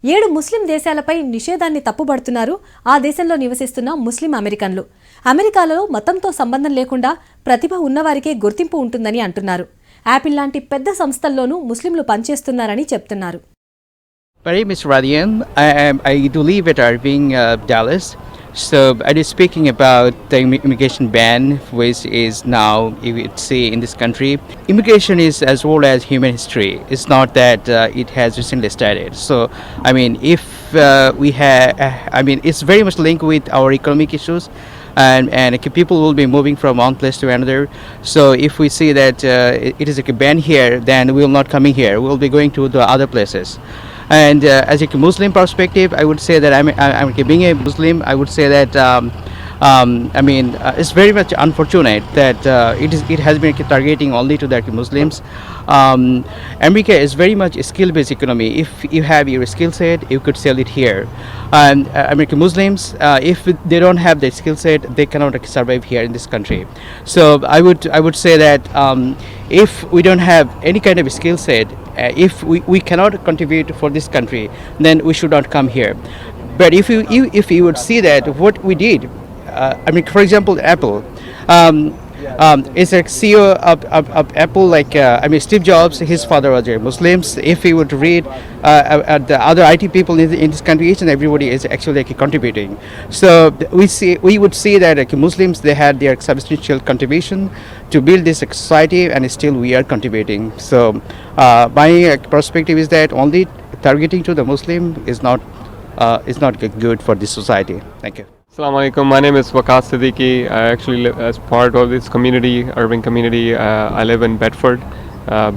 7 ముస్లిం దేశాలపై నిషేధాన్ని తప్పుబడుతున్నారు ఆ దేశంలో నివసిస్తున్న ముస్లిం అమెరికన్లు. అమెరికాలో మతంతో సంబంధం లేకుండా ప్రతిభ ఉన్నవారికే గుర్తింపు ఉంటుందని అంటున్నారు. యాపిల్ లాంటి పెద్ద సంస్థల్లోనూ ముస్లింలు పనిచేస్తున్నారని చెప్తున్నారు. My name is Radian. I do live at Irving, Dallas. So I was speaking about the immigration ban, which is now, you would see, in this country. Immigration is as old as human history. It's not that it has recently started. So, I mean, if we have, it's very much linked with our economic issues. And people will be moving from one place to another. So if we see that it is a ban here, then we will not coming here. We will be going to the other places. And as a Muslim perspective, I would say that I'm being a Muslim. I would say that it's very much unfortunate that it has been targeting only to the Muslims. America is very much a skill-based economy. If you have your skill set, you could sell it here. And American Muslims, if they don't have the skill set, they cannot survive here in this country. So I would say that if we don't have any kind of skill set, if we cannot contribute for this country, then we should not come here. But if you would see that what we did, for example, Apple. Is a CEO of Apple, Steve Jobs, his father was a Muslim. If he would read the other IT people in this country, each and everybody is actually contributing. So we would see that Muslims, they had their substantial contribution to build this society, and still we are contributing. So my perspective is that only targeting to the Muslim is not good for this society. Thank you. Assalamu alaikum. My name is Waqas Siddiqui. I actually live as part of this community, urban community. I live in Bedford,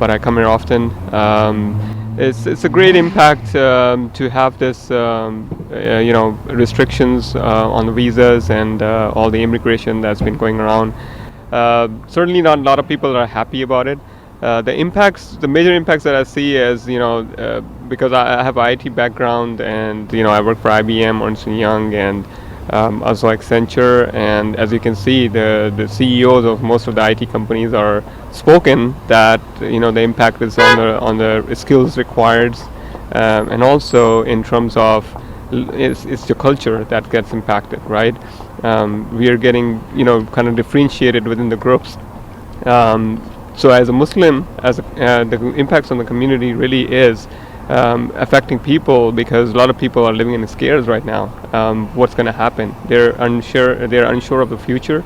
but I come here often. It's a great impact to have this, restrictions on the visas and all the immigration that's been going around. Certainly not a lot of people are happy about it. The major impacts that I see is, because I have an IT background and, I work for IBM, Ernst & Young, and also Accenture, and as you can see, the CEOs of most of the IT companies are spoken that the impact is on the skills required, and also in terms of it's the culture that gets impacted, right? We are getting kind of differentiated within the groups. So as a Muslim, the impacts on the community really is affecting people, because a lot of people are living in scares right now. What's going to happen? They're unsure of the future,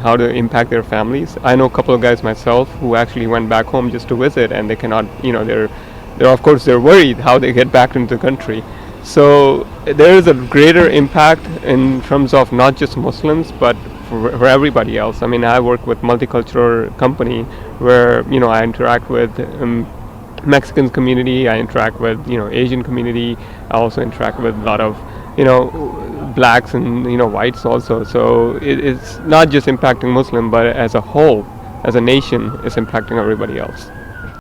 how to impact their families. I know a couple of guys myself who actually went back home just to visit, and they cannot, they're worried how they get back into the country. So there is a greater impact in terms of not just Muslims, but for everybody else. I mean, I work with multicultural company where I interact with Mexican community, I interact with Asian community, I also interact with a lot of blacks and whites also. So it's not just impacting Muslim, but as a whole, as a nation, it's impacting everybody else.